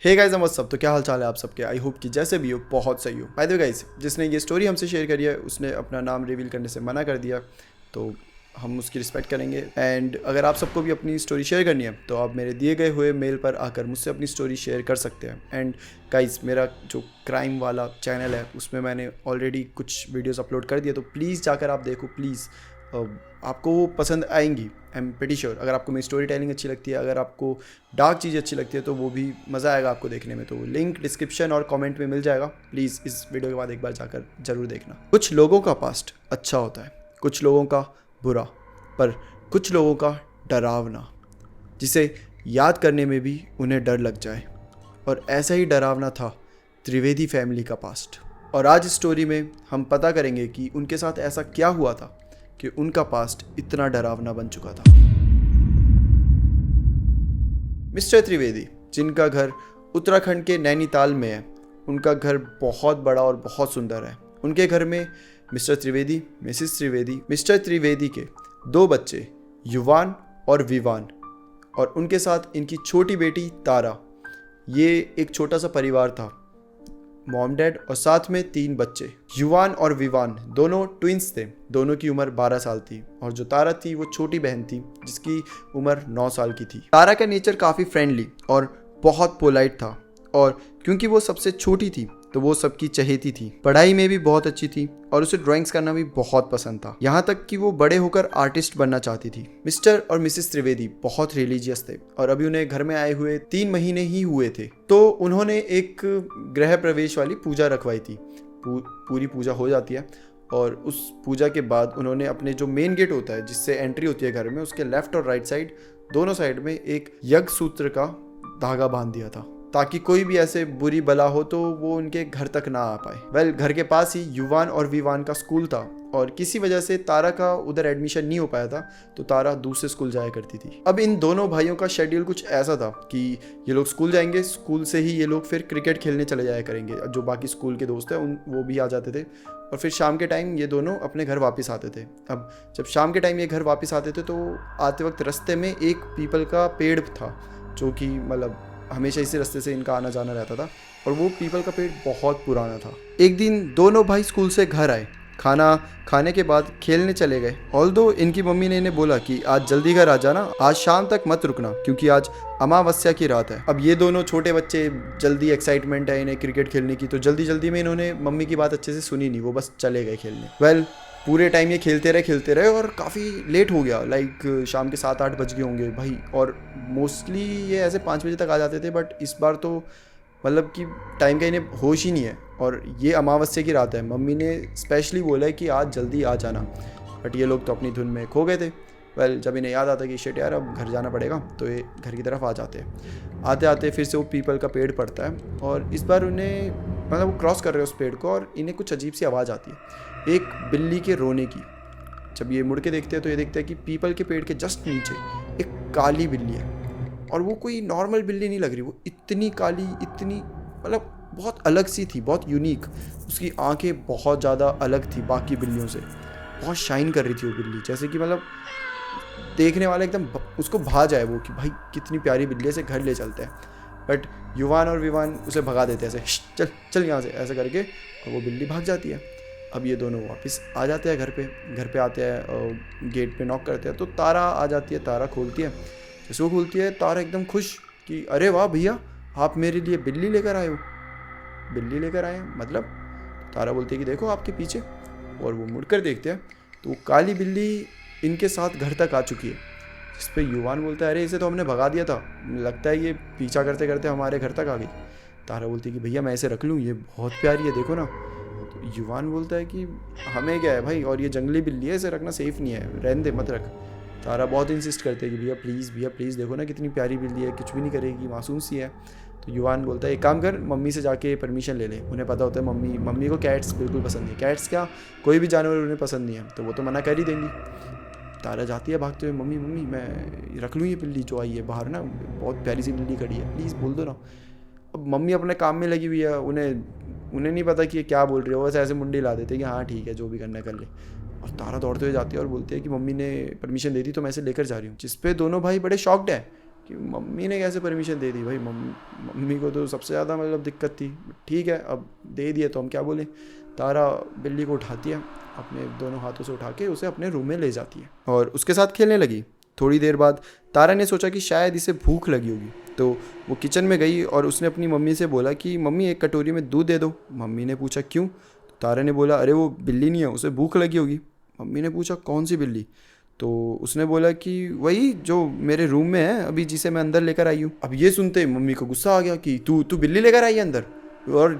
Hey guys what's up. तो क्या हाल चाल है आप सबके। आई होप कि जैसे भी हो बहुत सही हो। बाय द वे गाइस, जिसने ये स्टोरी हमसे शेयर करी है उसने अपना नाम रिवील करने से मना कर दिया, तो हम उसकी रिस्पेक्ट करेंगे। एंड अगर आप सबको भी अपनी स्टोरी शेयर करनी है तो आप मेरे दिए गए हुए मेल पर आकर मुझसे अपनी स्टोरी शेयर कर सकते हैं। एंड गाइस, मेरा जो क्राइम वाला चैनल है उसमें मैंने ऑलरेडी कुछ वीडियोस अपलोड कर दिए, तो प्लीज़ जाकर आप देखो प्लीज़। आपको वो पसंद आएंगी, आई एम प्रीटी श्योर। अगर आपको मेरी स्टोरी टेलिंग अच्छी लगती है, अगर आपको डार्क चीज़ अच्छी लगती है तो वो भी मज़ा आएगा आपको देखने में। तो लिंक डिस्क्रिप्शन और कमेंट में मिल जाएगा। प्लीज़ इस वीडियो के बाद एक बार जाकर ज़रूर देखना। कुछ लोगों का पास्ट अच्छा होता है, कुछ लोगों का बुरा, पर कुछ लोगों का डरावना, जिसे याद करने में भी उन्हें डर लग जाए। और ऐसा ही डरावना था त्रिवेदी फैमिली का पास्ट। और आज इस स्टोरी में हम पता करेंगे कि उनके साथ ऐसा क्या हुआ था कि उनका पास्ट इतना डरावना बन चुका था। मिस्टर त्रिवेदी, जिनका घर उत्तराखंड के नैनीताल में है, उनका घर बहुत बड़ा और बहुत सुंदर है। उनके घर में mister Trivedi, Mrs Trivedi, mister Trivedi के 2 बच्चे युवान और विवान, और उनके साथ इनकी छोटी बेटी तारा। ये एक छोटा सा परिवार था, मॉम डैड और साथ में 3 बच्चे। युवान और विवान दोनों ट्विंस थे, दोनों की उम्र 12 साल थी, और जो तारा थी वो छोटी बहन थी जिसकी उम्र 9 साल की थी। तारा का नेचर काफ़ी फ्रेंडली और बहुत पोलाइट था, और क्योंकि वो सबसे छोटी थी तो वो सबकी चहेती थी। पढ़ाई में भी बहुत अच्छी थी और उसे ड्राइंग्स करना भी बहुत पसंद था, यहाँ तक कि वो बड़े होकर आर्टिस्ट बनना चाहती थी। मिस्टर और मिसेस त्रिवेदी बहुत रिलीजियस थे और अभी उन्हें घर में आए हुए 3 महीने ही हुए थे, तो उन्होंने एक गृह प्रवेश वाली पूजा रखवाई थी। पूरी पूजा हो जाती है और उस पूजा के बाद उन्होंने अपने जो मेन गेट होता है जिससे एंट्री होती है घर में, उसके लेफ्ट और राइट साइड दोनों साइड में एक यज्ञ सूत्र का धागा बांध दिया था, ताकि कोई भी ऐसे बुरी बला हो तो वो उनके घर तक ना आ पाए। घर के पास ही युवान और विवान का स्कूल था, और किसी वजह से तारा का उधर एडमिशन नहीं हो पाया था, तो तारा दूसरे स्कूल जाया करती थी। अब इन दोनों भाइयों का शेड्यूल कुछ ऐसा था कि ये लोग स्कूल जाएंगे, स्कूल से ही ये लोग फिर क्रिकेट खेलने चले जाया करेंगे। जो बाकी स्कूल के दोस्त हैं वो भी आ जाते थे, और फिर शाम के टाइम ये दोनों अपने घर वापस आते थे। अब जब शाम के टाइम ये घर वापस आते थे तो आते वक्त रास्ते में एक पीपल का पेड़ था, जो कि मतलब हमेशा इसी रास्ते से इनका आना जाना रहता था, और वो पीपल का पेड़ बहुत पुराना था। एक दिन दोनों भाई स्कूल से घर आए, खाना खाने के बाद खेलने चले गए। ऑल्दो इनकी मम्मी ने इन्हें बोला कि आज जल्दी घर आ जाना, आज शाम तक मत रुकना क्योंकि आज अमावस्या की रात है। अब ये दोनों छोटे बच्चे, जल्दी एक्साइटमेंट है इन्हें क्रिकेट खेलने की, तो जल्दी में इन्होंने मम्मी की बात अच्छे से सुनी नहीं, वो बस चले गए खेलने। पूरे टाइम ये खेलते रहे और काफ़ी लेट हो गया, लाइक शाम के 7-8 बज गए होंगे भाई। और मोस्टली ये ऐसे 5 बजे तक आ जाते थे, बट इस बार तो मतलब कि टाइम का इन्हें होश ही नहीं है, और ये अमावस्या की रात है। मम्मी ने स्पेशली बोला है कि आज जल्दी आ जाना, बट ये लोग तो अपनी धुन में खो गए थे। जब इन्हें याद आता कि शिट यार अब घर जाना पड़ेगा, तो ये घर की तरफ आ जाते हैं। आते आते फिर से वो पीपल का पेड़ पड़ता है, और इस बार उन्हें मतलब वो क्रॉस कर रहे हैं उस पेड़ को, और इन्हें कुछ अजीब सी आवाज़ आती है, एक बिल्ली के रोने की। जब ये मुड़ के देखते हैं तो ये देखते हैं कि पीपल के पेड़ के जस्ट नीचे एक काली बिल्ली है, और वो कोई नॉर्मल बिल्ली नहीं लग रही, वो इतनी काली, इतनी मतलब बहुत अलग सी थी, बहुत यूनिक। उसकी आंखें बहुत ज़्यादा अलग थी बाकी बिल्लियों से, बहुत शाइन कर रही थी वो बिल्ली, जैसे कि मतलब देखने वाला एकदम उसको भा जाए वो कि भाई कितनी प्यारी बिल्ली है, से घर ले चलते हैं। बट युवान और विवान उसे भगा देते हैं ऐसे, चल चल यहाँ से, ऐसे करके, और वो बिल्ली भाग जाती है। अब ये दोनों वापस आ जाते हैं घर पे आते हैं, गेट पे नॉक करते हैं, तो तारा आ जाती है। तारा खोलती है, जैसे वो खोलती है तारा एकदम खुश कि अरे वाह भैया, आप मेरे लिए बिल्ली लेकर आए हो। बिल्ली लेकर आए हैं मतलब? तारा बोलती है कि देखो आपके पीछे, और वो मुड़कर देखते हैं तो वो काली बिल्ली इनके साथ घर तक आ चुकी है। जिस पे युवान बोलता है अरे इसे तो हमने भगा दिया था, लगता है ये पीछा करते करते हमारे घर तक आ गई। तारा बोलती है कि भैया मैं इसे रख लूँ, ये बहुत प्यारी है, देखो ना। तो युवान बोलता है कि हमें क्या है भाई, और ये जंगली बिल्ली है, इसे रखना सेफ़ नहीं है, रहने दे, मत रख। तारा बहुत इंसिस्ट करते हैं कि भैया प्लीज़ देखो ना कितनी प्यारी बिल्ली है, कुछ भी नहीं करेगी, मासूम सी है। तो युवान बोलता है एक काम कर, मम्मी से जाके परमिशन ले ले। उन्हें पता होता है मम्मी को कैट्स बिल्कुल पसंद नहीं, कैट्स क्या कोई भी जानवर उन्हें पसंद नहीं है, तो वो तो मना कर ही देंगी। तारा जाती है भागते हुए, मम्मी मैं रख लूँ ये बिल्ली जो आई है बाहर ना, बहुत प्यारी सी बिल्ली खड़ी है, प्लीज़ बोल दो ना। अब मम्मी अपने काम में लगी हुई है, उन्हें नहीं पता कि ये क्या बोल रही है, वैसे ऐसे मुंडी ला देते हैं कि हाँ ठीक है जो भी करना है कर ले। और तारा दौड़ते हुए जाती है और बोलती है कि मम्मी ने परमिशन दे दी तो मैं इसे लेकर जा रही हूँ। जिस पे दोनों भाई बड़े शॉक्ड हैं, कि मम्मी ने कैसे परमिशन दे दी भाई, मम्मी को तो सबसे ज़्यादा मतलब दिक्कत थी। ठीक है, अब दे दिया तो हम क्या बोलें। तारा बिल्ली को उठाती है, अपने दोनों हाथों से उठा के उसे अपने रूम में ले जाती है और उसके साथ खेलने लगी। थोड़ी देर बाद तारा ने सोचा कि शायद इसे भूख लगी होगी, तो वो किचन में गई और उसने अपनी मम्मी से बोला कि मम्मी एक कटोरी में दूध दे दो। मम्मी ने पूछा क्यों? तो तारा ने बोला अरे वो बिल्ली नहीं है, उसे भूख लगी होगी। मम्मी ने पूछा कौन सी बिल्ली? तो उसने बोला कि वही जो मेरे रूम में है अभी, जिसे मैं अंदर लेकर आई हूँ। अब ये सुनते ही मम्मी को गुस्सा आ गया कि तू तू बिल्ली लेकर आई है अंदर, और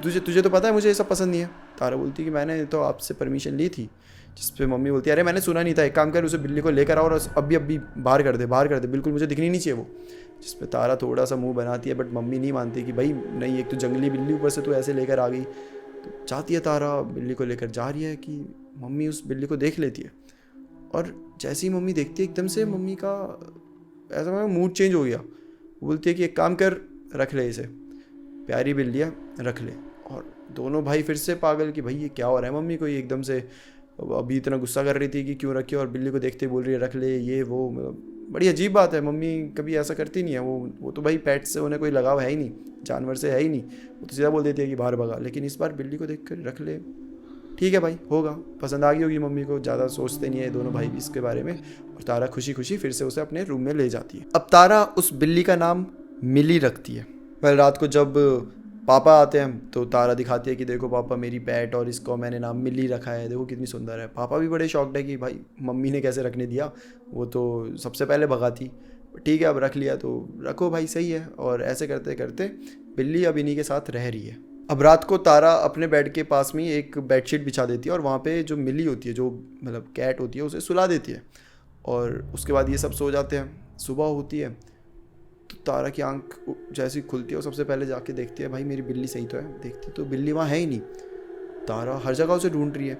तुझे तुझे तो पता है मुझे ये सब पसंद नहीं है। तारा बोलती कि मैंने तो आपसे परमिशन ली थी। जिस पे मम्मी बोलती है अरे मैंने सुना नहीं था, एक काम कर उसे बिल्ली को लेकर आओ और अभी बाहर कर दे, बिल्कुल मुझे दिखनी नहीं चाहिए वो। जिस पे तारा थोड़ा सा मुंह बनाती है, बट मम्मी नहीं मानती कि भाई नहीं, एक तो जंगली बिल्ली, ऊपर से तू ऐसे लेकर आ गई। तो चाहती है तारा बिल्ली को लेकर जा रही है कि मम्मी उस बिल्ली को देख लेती है, और जैसे ही मम्मी देखती है एकदम से मम्मी का ऐसा मूड चेंज हो गया। वो बोलती है कि एक काम कर, रख ले इसे, प्यारी बिल्ली है रख ले। और दोनों भाई फिर से पागल कि भाई ये क्या हो रहा है, मम्मी को ये एकदम से अभी इतना गुस्सा कर रही थी कि क्यों रखी, और बिल्ली को देखते ही बोल रही है रख ले, ये वो। बड़ी अजीब बात है, मम्मी कभी ऐसा करती नहीं है। वो तो भाई पेट से उन्हें कोई लगाव है ही नहीं, जानवर से है ही नहीं, वो तो सीधा बोल देती है कि बाहर भगा। लेकिन इस बार बिल्ली को देख कर रख ले, ठीक है भाई होगा, पसंद आ गई होगी मम्मी को, ज़्यादा सोचते नहीं है दोनों भाई भी इसके बारे में। और तारा खुशी खुशी फिर से उसे अपने रूम में ले जाती है। अब तारा उस बिल्ली का नाम मिली रखती है। वह रात को जब पापा आते हैं तो तारा दिखाती है कि देखो पापा मेरी पेट, और इसको मैंने नाम मिली रखा है, देखो कितनी सुंदर है। पापा भी बड़े शॉक्ड है कि भाई मम्मी ने कैसे रखने दिया, वो तो सबसे पहले भगाती। ठीक है अब रख लिया तो रखो भाई, सही है। और ऐसे करते करते बिल्ली अब इन्हीं के साथ रह रही है। अब रात को तारा अपने बेड के पास में एक बेडशीट बिछा देती है और वहाँ पे जो मिली होती है, जो मतलब कैट होती है, उसे सुला देती है। और उसके बाद ये सब सो जाते हैं। सुबह होती है तो तारा की आंख जैसी खुलती है, वो सबसे पहले जाके देखती है भाई मेरी बिल्ली सही तो है। देखती तो बिल्ली वहाँ है ही नहीं। तारा हर जगह उसे ढूंढ रही है,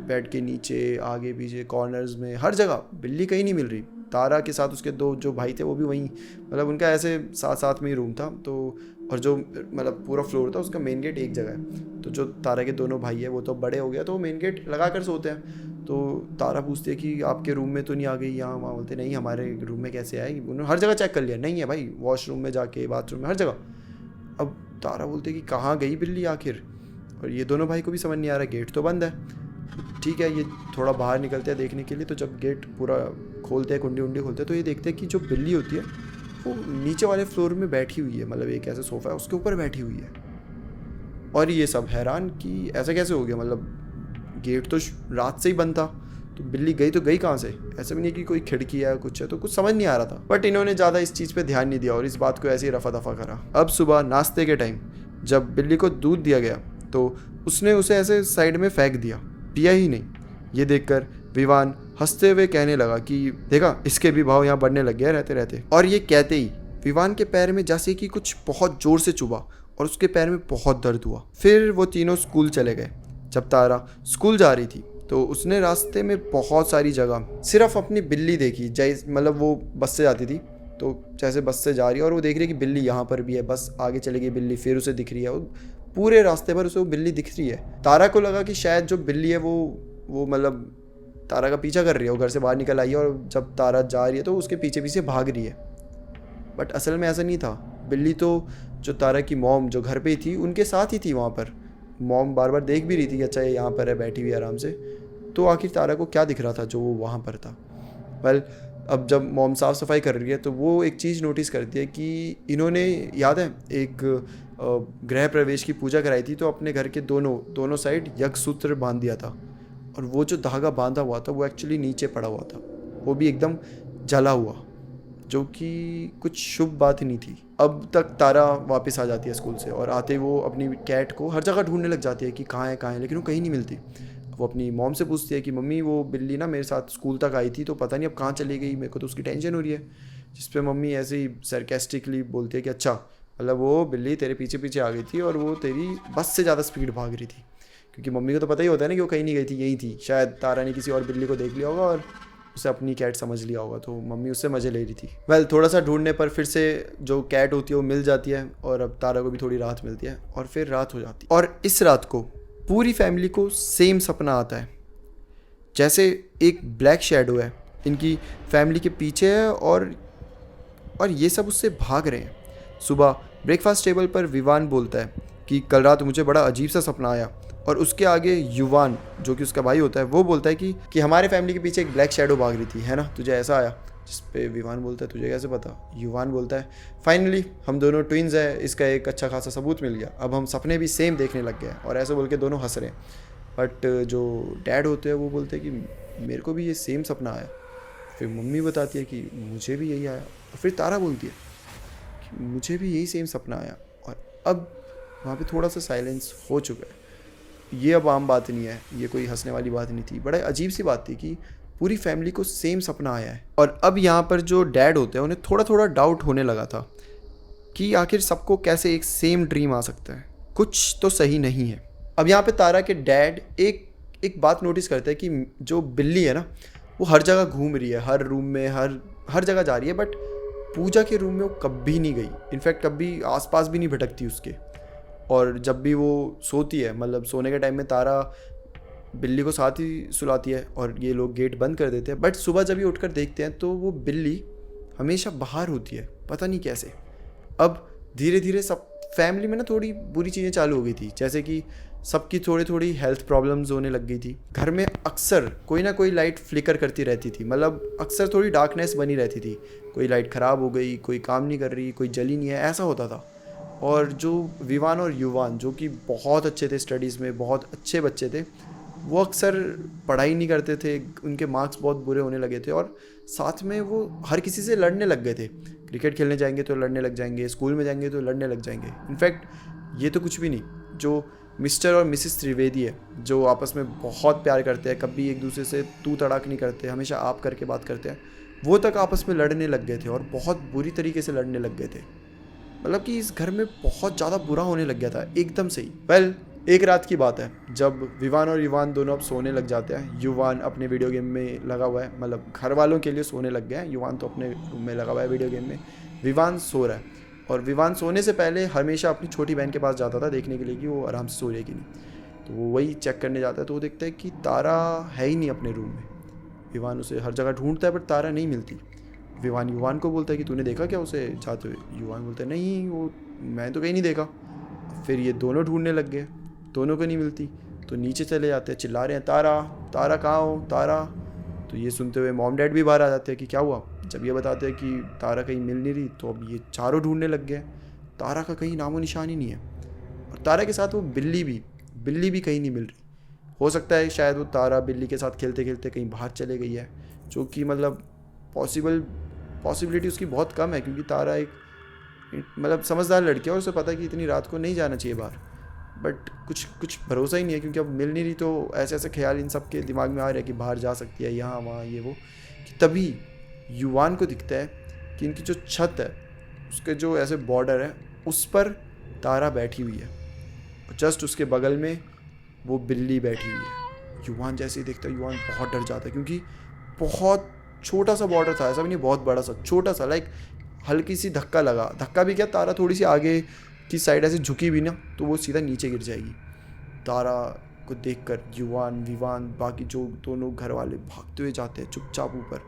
बेड के नीचे, आगे पीछे, कॉर्नर्स में, हर जगह बिल्ली कहीं नहीं मिल रही। तारा के साथ उसके दो जो भाई थे वो भी वहीं, मतलब उनका ऐसे साथ साथ में ही रूम था। तो और जो मतलब पूरा फ्लोर था उसका मेन गेट एक जगह है। तो जो तारा के दोनों भाई है वो तो बड़े हो गया, तो वो मेन गेट लगा कर सोते हैं। तो तारा पूछती है कि आपके रूम में तो नहीं आ गई यहाँ वहाँ? बोलते नहीं हमारे रूम में कैसे आएगी, उन्होंने हर जगह चेक कर लिया, नहीं है भाई, वॉशरूम में जाके, बाथरूम में, हर जगह। अब तारा बोलती है कि कहाँ गई बिल्ली आखिर? और ये दोनों भाई को भी समझ नहीं आ रहा, गेट तो बंद है। ठीक है, ये थोड़ा बाहर निकलते हैं देखने के लिए। तो जब गेट पूरा खोलते हैं, कुंडी खोलते हैं, तो ये देखते हैं कि जो बिल्ली होती है वो नीचे वाले फ्लोर में बैठी हुई है, मतलब एक ऐसा सोफ़ा है उसके ऊपर बैठी हुई है। और ये सब हैरान कि ऐसा कैसे हो गया, मतलब गेट तो रात से ही बंद था, तो बिल्ली गई तो गई कहाँ से? ऐसा भी नहीं कि कोई खिड़की है कुछ है, तो कुछ समझ नहीं आ रहा था। बट इन्होंने ज़्यादा इस चीज़ पे ध्यान नहीं दिया और इस बात को ऐसे ही रफा दफा करा। अब सुबह नाश्ते के टाइम जब बिल्ली को दूध दिया गया तो उसने उसे ऐसे साइड में फेंक दिया, पिया ही नहीं। ये देखकर विवान हंसते हुए कहने लगा कि देखा इसके भी भाव यहाँ बढ़ने लग गया रहते रहते। और ये कहते ही विवान के पैर में जैसे कि कुछ बहुत जोर से चुभा और उसके पैर में बहुत दर्द हुआ। फिर वो तीनों स्कूल चले गए। जब तारा स्कूल जा रही थी तो उसने रास्ते में बहुत सारी जगह सिर्फ अपनी बिल्ली देखी। जैसे मतलब वो बस से जाती थी, तो जैसे बस से जा रही है और वो देख रही है कि बिल्ली यहाँ पर भी है, बस आगे चली गई बिल्ली, फिर उसे दिख रही है, वो पूरे रास्ते पर उसे वो बिल्ली दिख रही है। तारा को लगा कि शायद जो बिल्ली है वो मतलब तारा का पीछा कर रही है, वो घर से बाहर निकल आई है और जब तारा जा रही है तो उसके पीछे पीछे भाग रही है। बट असल में ऐसा नहीं था। बिल्ली तो जो तारा की मॉम जो घर पे ही थी उनके साथ ही थी वहाँ पर। मॉम बार बार देख भी रही थी कि अच्छा ये यहाँ पर है, बैठी हुई आराम से। तो आखिर तारा को क्या दिख रहा था जो वो वहाँ पर था? वेल, अब जब मॉम साफ़ सफाई कर रही है तो वो एक चीज़ नोटिस करती है कि इन्होंने, याद है, एक गृह प्रवेश की पूजा कराई थी, तो अपने घर के दोनों साइड यज्ञ सूत्र बांध दिया था। और वो जो धागा बांधा हुआ था वो एक्चुअली नीचे पड़ा हुआ था, वो भी एकदम जला हुआ, जो कि कुछ शुभ बात नहीं थी। अब तक तारा वापस आ जाती है स्कूल से और आते ही वो अपनी कैट को हर जगह ढूंढने लग जाती है कि कहाँ है, लेकिन वो कहीं नहीं मिलती। वो अपनी मॉम से पूछती है कि मम्मी वो बिल्ली ना मेरे साथ स्कूल तक आई थी, तो पता नहीं अब कहाँ चली गई, मेरे को तो उसकी टेंशन हो रही है। जिस पे मम्मी ऐसे ही सरकास्टिकली बोलती है कि अच्छा, मतलब वो बिल्ली तेरे पीछे पीछे आ गई थी और वो तेरी बस से ज़्यादा स्पीड भाग रही थी। क्योंकि मम्मी को तो पता ही होता है ना कि वो कहीं नहीं गई थी, यही थी। शायद तारा ने किसी और बिल्ली को देख लिया होगा और उसे अपनी कैट समझ लिया होगा, तो मम्मी उससे मज़े ले रही थी। वेल, थोड़ा सा ढूंढने पर फिर से जो कैट होती है वो मिल जाती है और अब तारा को भी थोड़ी राहत मिलती है और फिर रात हो जाती है। और इस रात को पूरी फैमिली को सेम सपना आता है, जैसे एक ब्लैक शैडो है इनकी फैमिली के पीछे है और और ये सब उससे भाग रहे हैं। सुबह ब्रेकफास्ट टेबल पर विवान बोलता है कि कल रात मुझे बड़ा अजीब सा सपना आया, और उसके आगे युवान जो कि उसका भाई होता है वो बोलता है कि हमारे फैमिली के पीछे एक ब्लैक शैडो भाग रही थी, है ना, तुझे ऐसा आया? जिस पे विवान बोलता है तुझे कैसे पता? युवान बोलता है फाइनली हम दोनों ट्विन्स हैं, इसका एक अच्छा खासा सबूत मिल गया, अब हम सपने भी सेम देखने लग गए हैं। और ऐसे बोल के दोनों हंस रहे हैं। बट जो डैड होते हैं वो बोलते हैं कि मेरे को भी ये सेम सपना आया। फिर मम्मी बताती है कि मुझे भी यही आया। और फिर तारा बोलती है कि मुझे भी यही सेम सपना आया। और अब वहाँ पे थोड़ा सा साइलेंस हो चुका है। ये अब आम बात नहीं है, ये कोई हंसने वाली बात नहीं थी, बड़ा अजीब सी बात थी कि पूरी फैमिली को सेम सपना आया है। और अब यहाँ पर जो डैड होते हैं उन्हें थोड़ा थोड़ा डाउट होने लगा था कि आखिर सबको कैसे एक सेम ड्रीम आ सकता है, कुछ तो सही नहीं है। अब यहाँ पे तारा के डैड एक बात नोटिस करते हैं कि जो बिल्ली है ना वो हर जगह घूम रही है, हर रूम में हर जगह जा रही है, बट पूजा के रूम में वो कभी नहीं गई। इनफैक्ट कभी आसपास भी नहीं भटकती उसके। और जब भी वो सोती है, मतलब सोने के टाइम में तारा बिल्ली को साथ ही सुलाती है और ये लोग गेट बंद कर देते हैं। बट सुबह जब ये उठकर देखते हैं तो वो बिल्ली हमेशा बाहर होती है, पता नहीं कैसे। अब धीरे धीरे सब फैमिली में ना थोड़ी बुरी चीज़ें चालू हो गई थी, जैसे कि सबकी थोड़ी थोड़ी हेल्थ प्रॉब्लम्स होने लग गई थी। घर में अक्सर कोई ना कोई लाइट फ्लिकर करती रहती थी, मतलब अक्सर थोड़ी डार्कनेस बनी रहती थी। कोई लाइट ख़राब हो गई, कोई काम नहीं कर रही, कोई जली नहीं है, ऐसा होता था। और जो विवान और युवान जो कि बहुत अच्छे थे स्टडीज़ में, बहुत अच्छे बच्चे थे, वो अक्सर पढ़ाई नहीं करते थे, उनके मार्क्स बहुत बुरे होने लगे थे। और साथ में वो हर किसी से लड़ने लग गए थे। क्रिकेट खेलने जाएंगे तो लड़ने लग जाएंगे, स्कूल में जाएंगे तो लड़ने लग जाएंगे। इनफैक्ट ये तो कुछ भी नहीं, जो मिस्टर और मिसेस त्रिवेदी है जो आपस में बहुत प्यार करते हैं, कभी एक दूसरे से तू तड़ाक नहीं करते, हमेशा आप करके बात करते हैं, वो तक आपस में लड़ने लग गए थे और बहुत बुरी तरीके से लड़ने लग गए थे। मतलब कि इस घर में बहुत ज़्यादा बुरा होने लग गया था एकदम से ही। एक रात की बात है जब विवान और युवान दोनों अब सोने लग जाते हैं। युवान अपने वीडियो गेम में लगा हुआ है, मतलब घर वालों के लिए सोने लग गया है, युवान तो अपने रूम में लगा हुआ है वीडियो गेम में। विवान सो रहा है और विवान सोने से पहले हमेशा अपनी छोटी बहन के पास जाता था देखने के लिए कि वो आराम से सो रही है कि नहीं। तो वो वही चेक करने जाता है तो वो देखता है कि तारा है ही नहीं अपने रूम में। विवान उसे हर जगह ढूंढता है बट तारा नहीं मिलती। विवान युवान को बोलता है कि तूने देखा क्या उसे जाते हुए? युवान बोलता है नहीं, वो मैं तो कहीं नहीं देखा। फिर ये दोनों ढूंढने लग गए, दोनों को नहीं मिलती तो नीचे चले जाते हैं, चिल्ला रहे हैं तारा तारा कहाँ हो तारा। तो ये सुनते हुए मॉम डैड भी बाहर आ जाते हैं कि क्या हुआ। जब ये बताते हैं कि तारा कहीं मिल नहीं रही तो अब ये चारों ढूंढने लग गए। तारा का कहीं नामो निशान ही नहीं है। और तारा के साथ वो बिल्ली भी कहीं नहीं मिल रही। हो सकता है शायद वो तारा बिल्ली के साथ खेलते खेलते कहीं बाहर चले गई है, जो कि मतलब पॉसिबिलिटी उसकी बहुत कम है, क्योंकि तारा एक मतलब समझदार लड़की है और उसे पता है कि इतनी रात को नहीं जाना चाहिए बाहर। बट कुछ भरोसा ही नहीं है, क्योंकि अब मिल नहीं रही तो ऐसे ऐसे ख्याल इन सब के दिमाग में आ रहे हैं कि बाहर जा सकती है, यहाँ वहाँ ये वो। कि तभी युवान को दिखता है कि इनकी जो छत है उसके जो ऐसे बॉर्डर है उस पर तारा बैठी हुई है और जस्ट उसके बगल में वो बिल्ली बैठी हुई है। युवान जैसे ही देखता है युवान बहुत डर जाता है, क्योंकि बहुत छोटा सा बॉर्डर था, ऐसा भी नहीं बहुत बड़ा सा, छोटा सा, लाइक हल्की सी धक्का भी क्या, तारा थोड़ी सी आगे की साइड ऐसे झुकी भी ना तो वो सीधा नीचे गिर जाएगी। तारा को देखकर युवान विवान बाकी जो दोनों घर वाले भागते हुए जाते हैं चुपचाप ऊपर।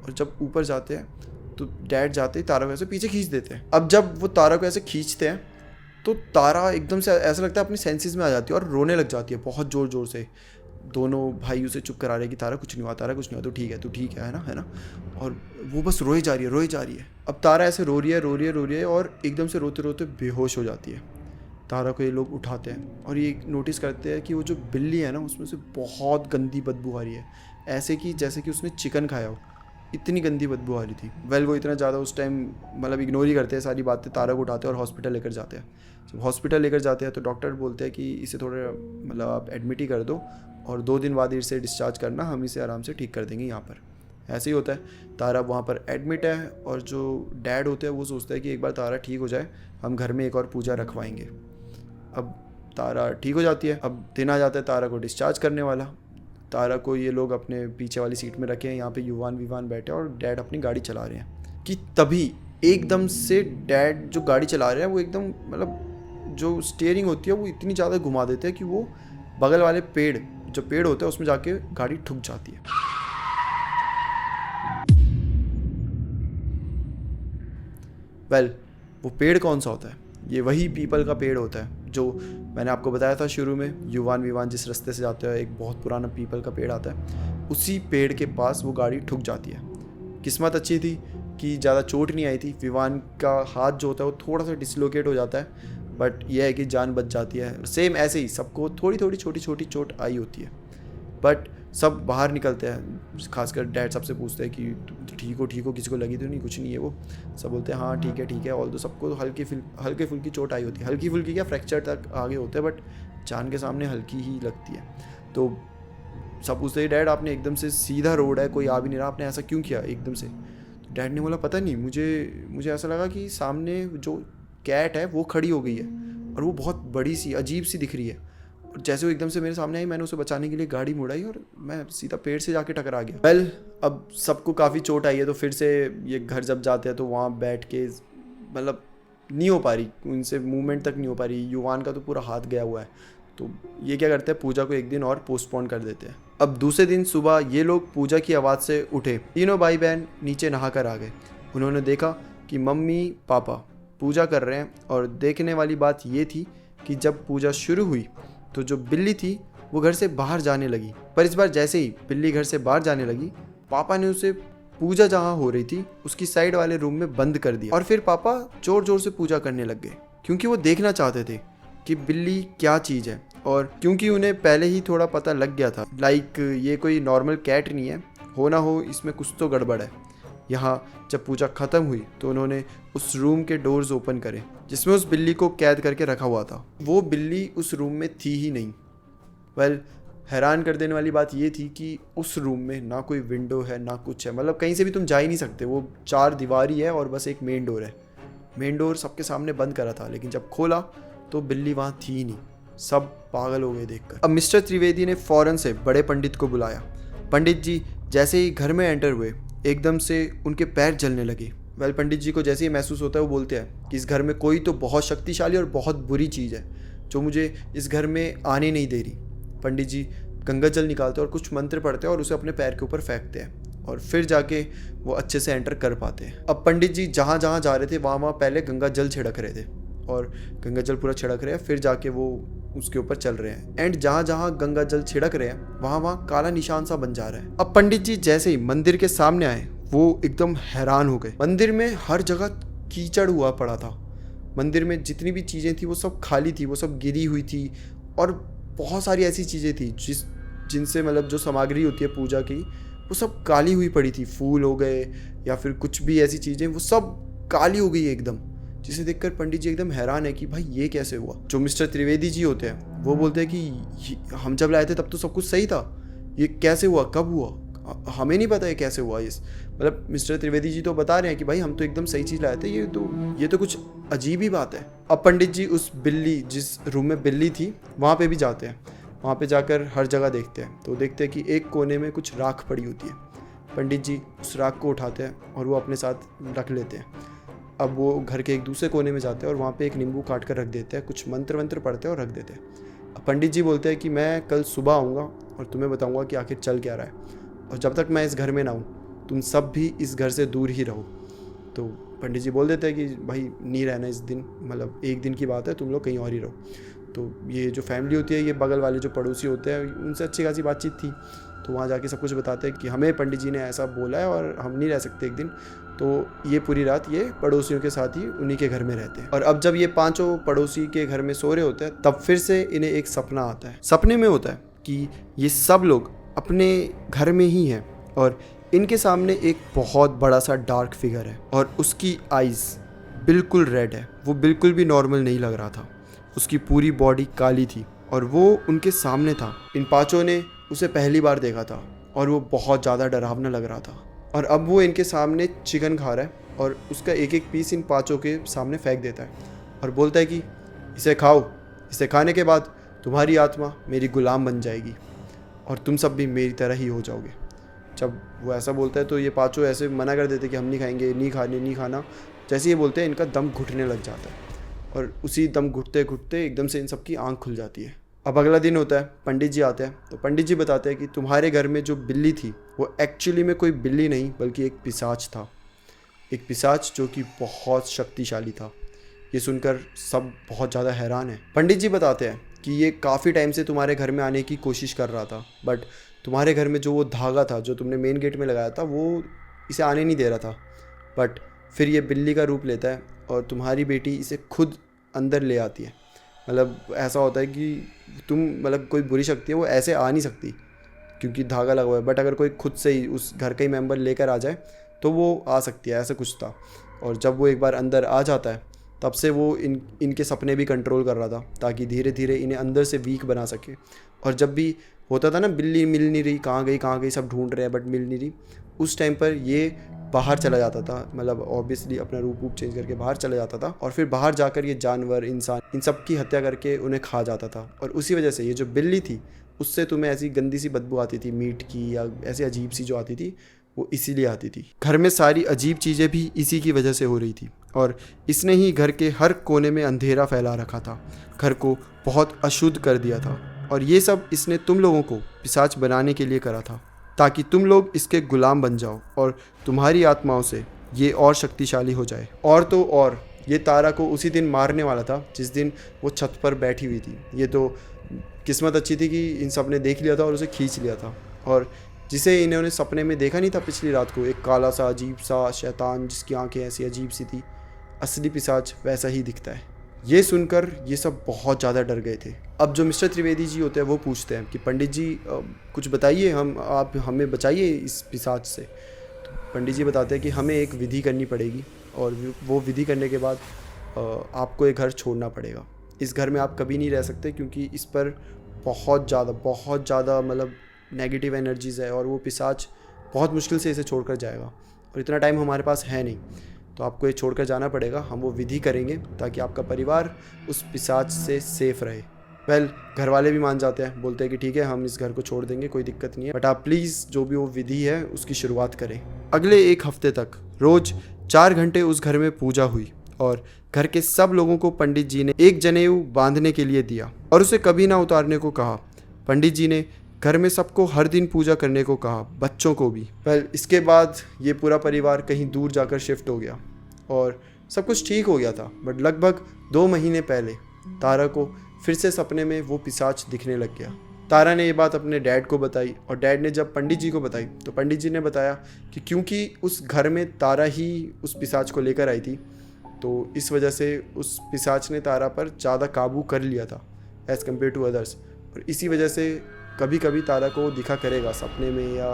और जब ऊपर जाते हैं तो डैड जाते ही तारा को ऐसे पीछे खींच देते हैं। अब जब वो तारा को ऐसे खींचते हैं तो तारा एकदम से ऐसा लगता है अपनी सेंसेस में आ जाती है और रोने लग जाती है बहुत ज़ोर ज़ोर से। दोनों भाई उसे चुप करा रहे हैं कि तारा कुछ नहीं हुआ, तारा कुछ नहीं हुआ, तू ठीक है ना। और वो बस रोई जा रही है। अब तारा ऐसे रो रही है और एकदम से रोते रोते बेहोश हो जाती है। तारा को ये लोग उठाते हैं और ये नोटिस करते हैं कि वो जो बिल्ली है ना उसमें से बहुत गंदी बदबू आ रही है, ऐसे कि जैसे कि उसने चिकन खाया हो, इतनी गंदी बदबू आ रही थी। वो इतना ज़्यादा उस टाइम मतलब इग्नोर ही करते हैं सारी बातें। तारा को उठाते हैं और हॉस्पिटल लेकर जाते हैं। जब हॉस्पिटल लेकर जाते हैं तो डॉक्टर बोलते हैं कि इसे थोड़ा मतलब आप एडमिट ही कर दो और 2 दिन बाद इसे डिस्चार्ज करना, हम इसे आराम से ठीक कर देंगे यहाँ पर। ऐसे ही होता है। तारा वहाँ पर एडमिट है और जो डैड होते हैं वो सोचता है कि एक बार तारा ठीक हो जाए हम घर में एक और पूजा रखवाएंगे। अब तारा ठीक हो जाती है। अब दिन आ जाता है तारा को डिस्चार्ज करने वाला। तारा को ये लोग अपने पीछे वाली सीट में रखे हैं, यहाँ पे युवान विवान बैठे और डैड अपनी गाड़ी चला रहे हैं कि तभी एकदम से डैड जो गाड़ी चला रहे हैं वो एकदम मतलब जो स्टीयरिंग होती है वो इतनी ज़्यादा घुमा देते हैं कि वो बगल वाले पेड़ होते हैं उसमें जाके गाड़ी ठुक जाती है। वेल वो पेड़ कौन सा होता है? ये वही पीपल का पेड़ होता है जो मैंने आपको बताया था शुरू में, युवान विवान जिस रास्ते से जाते हैं एक बहुत पुराना पीपल का पेड़ आता है, उसी पेड़ के पास वो गाड़ी ठुक जाती है। किस्मत अच्छी थी कि ज़्यादा चोट नहीं आई थी। विवान का हाथ जो होता है वो थोड़ा सा डिसलोकेट हो जाता है, बट यह है कि जान बच जाती है। सेम ऐसे ही सबको थोड़ी थोड़ी छोटी छोटी चोट आई होती है, बट सब बाहर निकलते हैं। खासकर डैड सबसे पूछते हैं कि तुम ठीक हो, किसी को लगी तो नहीं? कुछ नहीं है। वो सब बोलते हैं हाँ ठीक है। ऑल तो सबको हल्के फुल्की चोट आई होती है। हल्की फुल्की क्या, फ्रैक्चर तक आगे होते हैं, बट जान के सामने हल्की ही लगती है। तो सब पूछते हैं डैड आपने एकदम से, सीधा रोड है, कोई आ भी नहीं रहा, आपने ऐसा क्यों किया एकदम से? डैड ने बोला पता नहीं, मुझे ऐसा लगा कि सामने जो कैट है वो खड़ी हो गई है और वो बहुत बड़ी सी अजीब सी दिख रही है, और जैसे वो एकदम से मेरे सामने आई मैंने उसे बचाने के लिए गाड़ी मुड़ाई और मैं सीधा पेड़ से जाके टकरा गया। वेल अब सबको काफ़ी चोट आई है, तो फिर से ये घर जब जाते हैं तो वहाँ बैठ के मतलब नहीं हो पा रही, उनसे मूवमेंट तक नहीं हो पा रही। युवान का तो पूरा हाथ गया हुआ है। तो ये क्या करते हैं, पूजा को एक दिन और पोस्टपोन कर देते हैं। अब दूसरे दिन सुबह ये लोग पूजा की आवाज़ से उठे। तीनों भाई बहन नीचे नहा कर आ गए। उन्होंने देखा कि मम्मी पापा पूजा कर रहे हैं, और देखने वाली बात ये थी कि जब पूजा शुरू हुई तो जो बिल्ली थी वो घर से बाहर जाने लगी। पर इस बार जैसे ही बिल्ली घर से बाहर जाने लगी, पापा ने उसे पूजा जहाँ हो रही थी उसकी साइड वाले रूम में बंद कर दिया, और फिर पापा जोर जोर से पूजा करने लग गए, क्योंकि वो देखना चाहते थे कि बिल्ली क्या चीज़ है। और क्योंकि उन्हें पहले ही थोड़ा पता लग गया था, लाइक ये कोई नॉर्मल कैट नहीं है, हो ना हो इसमें कुछ तो गड़बड़ है। यहाँ जब पूजा ख़त्म हुई तो उन्होंने उस रूम के डोर्स ओपन करे जिसमें उस बिल्ली को कैद करके रखा हुआ था। वो बिल्ली उस रूम में थी ही नहीं। वेल हैरान कर देने वाली बात ये थी कि उस रूम में ना कोई विंडो है ना कुछ है, मतलब कहीं से भी तुम जा ही नहीं सकते। वो 4 दीवारी है और बस एक मेन डोर है। मेन डोर सबके सामने बंद करा था, लेकिन जब खोला तो बिल्ली वहाँ थी ही नहीं। सब पागल हो गए देखकर। अब मिस्टर त्रिवेदी ने फ़ौरन से बड़े पंडित को बुलाया। पंडित जी जैसे ही घर में एंटर हुए एकदम से उनके पैर जलने लगे। वेल पंडित जी को जैसे ही महसूस होता है वो बोलते हैं कि इस घर में कोई तो बहुत शक्तिशाली और बहुत बुरी चीज़ है जो मुझे इस घर में आने नहीं दे रही। पंडित जी गंगा जल निकालते हैं और कुछ मंत्र पढ़ते हैं और उसे अपने पैर के ऊपर फेंकते हैं, और फिर जाके वो अच्छे से एंटर कर पाते हैं। अब पंडित जी जहाँ जहाँ जा रहे थे वहाँ पहले गंगा जल छिड़क रहे थे, और गंगा जल पूरा छिड़क रहे हैं, फिर जाके वो उसके ऊपर चल रहे हैं। एंड जहाँ जहाँ गंगा जल छिड़क रहे हैं वहाँ काला निशान सा बन जा रहा है। अब पंडित जी जैसे ही मंदिर के सामने आए वो एकदम हैरान हो गए। मंदिर में हर जगह कीचड़ हुआ पड़ा था। मंदिर में जितनी भी चीज़ें थी वो सब खाली थी, वो सब गिरी हुई थी, और बहुत सारी ऐसी चीज़ें थी जिनसे मतलब जो सामग्री होती है पूजा की वो सब काली हुई पड़ी थी। फूल हो गए या फिर कुछ भी ऐसी चीज़ें, वो सब काली हो गई एकदम, जिसे देखकर पंडित जी एकदम हैरान है कि भाई ये कैसे हुआ। जो मिस्टर त्रिवेदी जी होते हैं वो बोलते हैं कि हम जब लाए थे तब तो सब कुछ सही था, ये कैसे हुआ, कब हुआ, हमें नहीं पता है कैसे हुआ। इस मतलब मिस्टर त्रिवेदी जी तो बता रहे हैं कि भाई हम तो एकदम सही चीज़ लाए थे, ये तो कुछ अजीब ही बात है। अब पंडित जी उस बिल्ली, जिस रूम में बिल्ली थी वहाँ पे भी जाते हैं। वहाँ पे जाकर हर जगह देखते हैं तो देखते हैं कि एक कोने में कुछ राख पड़ी होती है। पंडित जी उस राख को उठाते हैं और वो अपने साथ रख लेते हैं। अब वो घर के एक दूसरे कोने में जाते हैं और वहाँ पे एक नींबू काट कर रख देते हैं, कुछ मंत्र वंत्र पढ़ते हैं और रख देते हैं। अब पंडित जी बोलते हैं कि मैं कल सुबह आऊँगा और तुम्हें बताऊँगा कि आखिर चल क्या रहा है, और जब तक मैं इस घर में ना हूँ तुम सब भी इस घर से दूर ही रहो। तो पंडित जी बोल देते हैं कि भाई नहीं रहना इस दिन, मतलब एक दिन की बात है, तुम लोग कहीं और ही रहो। तो ये जो फैमिली होती है, ये बगल वाले जो पड़ोसी होते हैं, उनसे अच्छी खासी बातचीत थी, तो वहाँ जाके सब कुछ बताते हैं कि हमें पंडित जी ने ऐसा बोला है और हम नहीं रह सकते एक दिन। तो ये पूरी रात ये पड़ोसियों के साथ ही उन्हीं के घर में रहते हैं। और अब जब ये पांचों पड़ोसी के घर में सो रहे होते हैं तब फिर से इन्हें एक सपना आता है। सपने में होता है कि ये सब लोग अपने घर में ही हैं और इनके सामने एक बहुत बड़ा सा डार्क फिगर है और उसकी आइज़ बिल्कुल रेड है। वो बिल्कुल भी नॉर्मल नहीं लग रहा था। उसकी पूरी बॉडी काली थी और वो उनके सामने था। इन पांचों ने उसे पहली बार देखा था और वो बहुत ज़्यादा डरावना लग रहा था। और अब वो इनके सामने चिकन खा रहा है और उसका एक एक पीस इन पांचों के सामने फेंक देता है और बोलता है कि इसे खाओ, इसे खाने के बाद तुम्हारी आत्मा मेरी गुलाम बन जाएगी और तुम सब भी मेरी तरह ही हो जाओगे। जब वो ऐसा बोलता है तो ये पांचों ऐसे मना कर देते कि हम नहीं खाएंगे, नहीं खाना। जैसे ये बोलते हैं इनका दम घुटने लग जाता है और उसी दम घुटते घुटते एकदम से इन सबकी आंख खुल जाती है। अब अगला दिन होता है, पंडित जी आते हैं तो पंडित जी बताते हैं कि तुम्हारे घर में जो बिल्ली थी वो एक्चुअली में कोई बिल्ली नहीं बल्कि एक पिशाच था। एक पिशाच जो कि बहुत शक्तिशाली था। ये सुनकर सब बहुत ज़्यादा हैरान है। पंडित जी बताते हैं कि ये काफ़ी टाइम से तुम्हारे घर में आने की कोशिश कर रहा था, बट तुम्हारे घर में जो वो धागा था जो तुमने मेन गेट में लगाया था वो इसे आने नहीं दे रहा था। बट फिर ये बिल्ली का रूप लेता है और तुम्हारी बेटी इसे खुद अंदर ले आती है। मतलब ऐसा होता है कि तुम मतलब कोई बुरी शक्ति है वो ऐसे आ नहीं सकती क्योंकि धागा लगा हुआ है, बट अगर कोई खुद से ही उस घर का ही मेंबर लेकर आ जाए तो वो आ सकती है, ऐसा कुछ था। और जब वो एक बार अंदर आ जाता है तब से वो इनके सपने भी कंट्रोल कर रहा था ताकि धीरे धीरे इन्हें अंदर से वीक बना सके। और जब भी होता था ना बिल्ली मिल नहीं रही, कहाँ गई सब ढूंढ रहे हैं बट मिल नहीं रही, उस टाइम पर ये बाहर चला जाता था, मतलब ऑब्वियसली अपना रूप चेंज करके बाहर चला जाता था और फिर बाहर जाकर ये जानवर इंसान इन सब की हत्या करके उन्हें खा जाता था। और उसी वजह से ये जो बिल्ली थी उससे तुम्हें ऐसी गंदी सी बदबू आती थी मीट की या ऐसी अजीब सी जो आती थी वो इसीलिए आती थी। घर में सारी अजीब चीज़ें भी इसी की वजह से हो रही थी और इसने ही घर के हर कोने में अंधेरा फैला रखा था, घर को बहुत अशुद्ध कर दिया था। और ये सब इसने तुम लोगों को पिशाच बनाने के लिए करा था ताकि तुम लोग इसके गुलाम बन जाओ और तुम्हारी आत्माओं से ये और शक्तिशाली हो जाए। और तो और ये तारा को उसी दिन मारने वाला था जिस दिन वो छत पर बैठी हुई थी। ये तो किस्मत अच्छी थी कि इन सब ने देख लिया था और उसे खींच लिया था। और जिसे इन्होंने सपने में देखा नहीं था पिछली रात को, एक काला सा अजीब सा शैतान जिसकी आंखें ऐसी अजीब सी थी, असली पिशाच वैसा ही दिखता है। ये सुनकर ये सब बहुत ज़्यादा डर गए थे। अब जो मिस्टर त्रिवेदी जी होते हैं वो पूछते हैं कि पंडित जी कुछ बताइए, आप हमें बचाइए इस पिशाच से। तो पंडित जी बताते हैं कि हमें एक विधि करनी पड़ेगी और वो विधि करने के बाद आपको ये घर छोड़ना पड़ेगा। इस घर में आप कभी नहीं रह सकते क्योंकि इस पर बहुत ज़्यादा मतलब नेगेटिव एनर्जीज़ है और वो पिशाच बहुत मुश्किल से इसे छोड़कर जाएगा और इतना टाइम हमारे पास है नहीं, तो आपको ये छोड़कर जाना पड़ेगा। हम वो विधि करेंगे ताकि आपका परिवार उस पिशाच से सेफ रहे। वेल, घर वाले भी मान जाते हैं, बोलते हैं कि ठीक है हम इस घर को छोड़ देंगे, कोई दिक्कत नहीं है, बट आप प्लीज़ जो भी वो विधि है उसकी शुरुआत करें। अगले 1 हफ्ते तक रोज़ 4 घंटे उस घर में पूजा हुई और घर के सब लोगों को पंडित जी ने एक जनेऊ बांधने के लिए दिया और उसे कभी ना उतारने को कहा। पंडित जी ने घर में सबको हर दिन पूजा करने को कहा, बच्चों को भी। इसके बाद ये पूरा परिवार कहीं दूर जाकर शिफ्ट हो गया और सब कुछ ठीक हो गया था। बट लगभग 2 महीने पहले तारा को फिर से सपने में वो पिशाच दिखने लग गया। तारा ने ये बात अपने डैड को बताई और डैड ने जब पंडित जी को बताई तो पंडित जी ने बताया कि क्योंकि उस घर में तारा ही उस पिशाच को लेकर आई थी, तो इस वजह से उस पिशाच ने तारा पर ज़्यादा काबू कर लिया था एज़ कम्पेयर टू अदर्स। और इसी वजह से कभी कभी तारा को दिखा करेगा सपने में या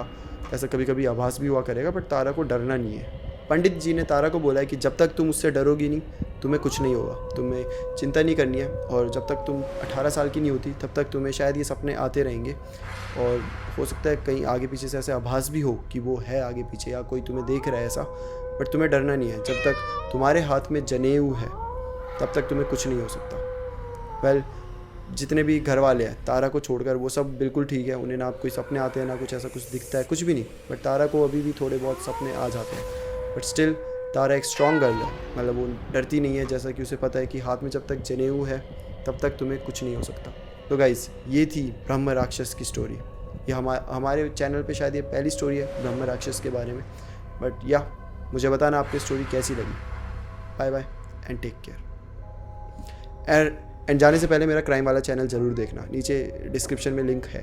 ऐसा कभी कभी आभास भी हुआ करेगा, बट तारा को डरना नहीं है। पंडित जी ने तारा को बोला है कि जब तक तुम उससे डरोगी नहीं तुम्हें कुछ नहीं होगा, तुम्हें चिंता नहीं करनी है और जब तक तुम 18 साल की नहीं होती तब तक तुम्हें शायद ये सपने आते रहेंगे और हो सकता है कहीं आगे पीछे से ऐसे आभास भी हो कि वो है आगे पीछे या कोई तुम्हें देख रहा है ऐसा, बट तुम्हें डरना नहीं है। जब तक तुम्हारे हाथ में जनेऊ है तब तक तुम्हें कुछ नहीं हो सकता। जितने भी घर वाले हैं तारा को छोड़कर वो सब बिल्कुल ठीक है, उन्हें ना कोई सपने आते हैं ना कुछ ऐसा कुछ दिखता है, कुछ भी नहीं, बट तारा को अभी भी थोड़े बहुत सपने आ जाते हैं। बट स्टिल तारा एक स्ट्रॉन्ग गर्ल है, मतलब वो डरती नहीं है, जैसा कि उसे पता है कि हाथ में जब तक जनेऊ है तब तक तुम्हें कुछ नहीं हो सकता। तो गाइज़ ये थी ब्रह्म राक्षस की स्टोरी। ये हमारे चैनल पे शायद ये पहली स्टोरी है ब्रह्म राक्षस के बारे में, बट या मुझे बताना आपकी स्टोरी कैसी लगी। Bye bye and take care. And जाने से पहले मेरा क्राइम वाला चैनल ज़रूर देखना, नीचे डिस्क्रिप्शन में लिंक है।